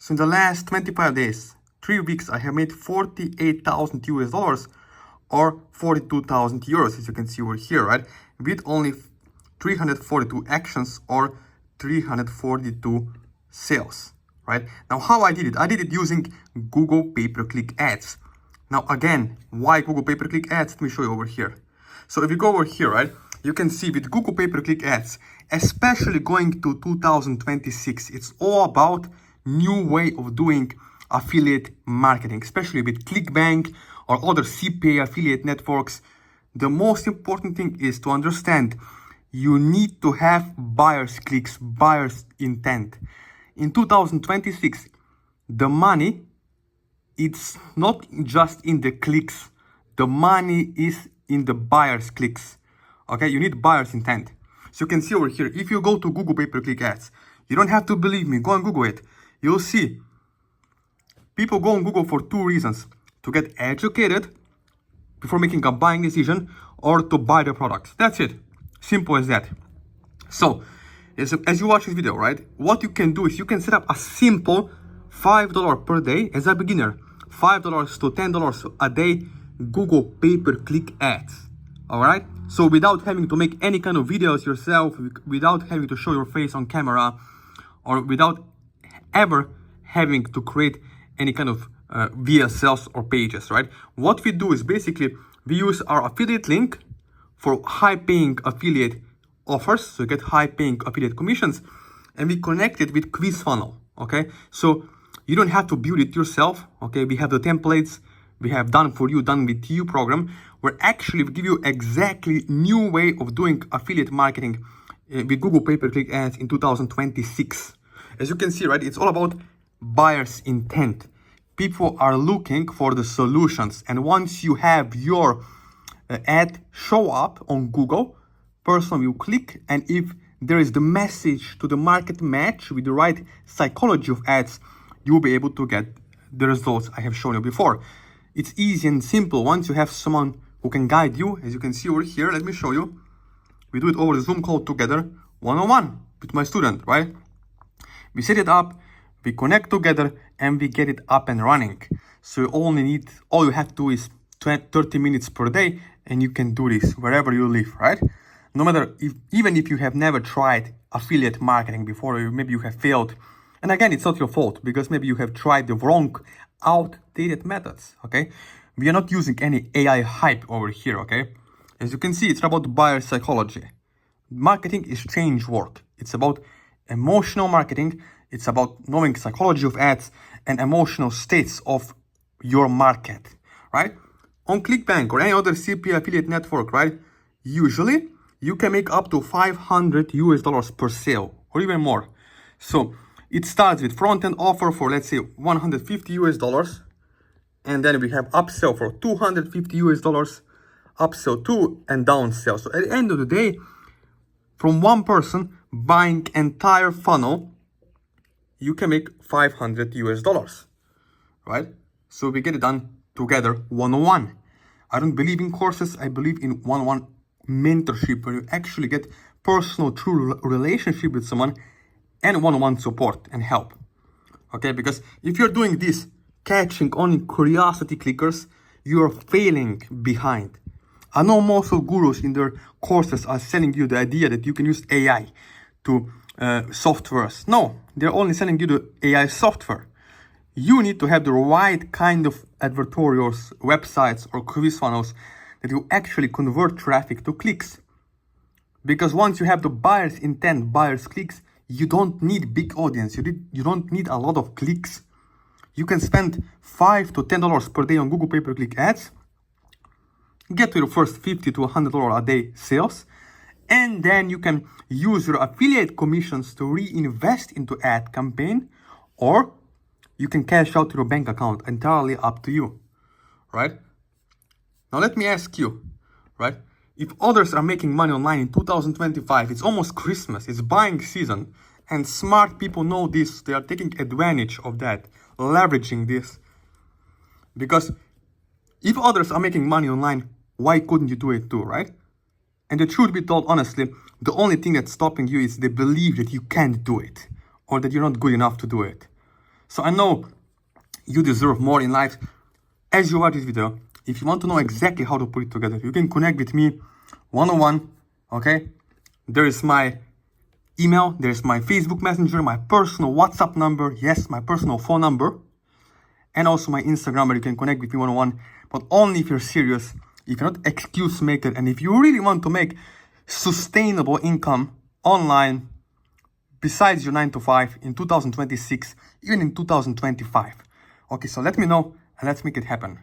So in the last 25 days, 3 weeks, I have made 48,000 US dollars or 42,000 euros, as you can see over here, right? With only 342 actions or 342 sales, right? Now, how I did it? I did it using Google pay-per-click ads. Now, again, why Google pay-per-click ads? Let me show you over here. So if you go over here, right, you can see with Google pay-per-click ads, especially going to 2026, it's all about new way of doing affiliate marketing, especially with ClickBank or other CPA affiliate networks. The most important thing is to understand you need to have buyers clicks, buyers intent. In 2026, the money, it's not just in the clicks. The money is in the buyers clicks. Okay, you need buyers intent. So you can see over here, if you go to Google pay-per-click ads, you don't have to believe me, go and Google it. You'll see people go on Google for 2 reasons: to get educated before making a buying decision or to buy the product. That's it. Simple as that. So as you watch this video, right, what you can do is you can set up a simple $5 per day as a beginner, $5 to $10 a day Google pay-per-click ads. All right. So without having to make any kind of videos yourself, without having to show your face on camera, or without ever having to create any kind of VSLs or pages, right? What we do is basically we use our affiliate link for high-paying affiliate offers, so you get high-paying affiliate commissions, and we connect it with quiz funnel. Okay, so you don't have to build it yourself. Okay, we have the templates, we have done for you, done with you program, where actually we give you exactly new way of doing affiliate marketing with Google pay-per-click ads in 2026. As you can see, right, it's all about buyer's intent. People are looking for the solutions, and once you have your ad show up on Google, person will click, and if there is the message to the market match with the right psychology of ads, you will be able to get the results I have shown you before. It's easy and simple once you have someone who can guide you. As you can see over here, let me show you. We do it over the Zoom call together, one-on-one with my student, right? We set it up, we connect together, and we get it up and running. So all you have to do is 30 minutes per day, and you can do this wherever you live, right? No matter even if you have never tried affiliate marketing before, or maybe you have failed. And again, it's not your fault, because maybe you have tried the wrong, outdated methods, okay? We are not using any AI hype over here, okay? As you can see, it's about buyer psychology. Marketing is change work. It's about emotional marketing. It's about knowing psychology of ads and emotional states of your market, right? On ClickBank or any other CPA affiliate network, right? Usually you can make up to 500 US dollars per sale or even more. So it starts with front-end offer for, let's say, 150 US dollars. And then we have upsell for 250 US dollars, upsell 2, and downsell. So at the end of the day, from one person buying entire funnel, you can make 500 US dollars, right? So we get it done together, one-on-one. I don't believe in courses. I believe in one-on-one mentorship, where you actually get personal, true relationship with someone and one-on-one support and help. Okay, because if you're doing this, catching only curiosity clickers, you're failing behind. I know most of gurus in their courses are selling you the idea that you can use AI to softwares. No, they're only selling you the AI software. You need to have the right kind of advertorials, websites, or quiz funnels that will actually convert traffic to clicks. Because once you have the buyer's intent, buyer's clicks, you don't need big audience. You don't need a lot of clicks. You can spend $5 to $10 per day on Google pay-per-click ads, get to your first $50 to $100 a day sales, and then you can use your affiliate commissions to reinvest into ad campaign, or you can cash out to your bank account. Entirely up to you, right? Now let me ask you, right? If others are making money online in 2025, it's almost Christmas, it's buying season, and smart people know this. They are taking advantage of that, leveraging this. Because if others are making money online, why couldn't you do it too, right? And the truth be told, honestly, the only thing that's stopping you is the belief that you can't do it, or that you're not good enough to do it. So I know you deserve more in life. As you watch this video, if you want to know exactly how to put it together, you can connect with me one-on-one, okay? There is my email, there's my Facebook Messenger, my personal WhatsApp number, yes, my personal phone number, and also my Instagram where you can connect with me one-on-one, but only if you're serious, if you're not excuse maker, and if you really want to make sustainable income online besides your 9 to 5 in 2026, even in 2025. Okay, so let me know and let's make it happen.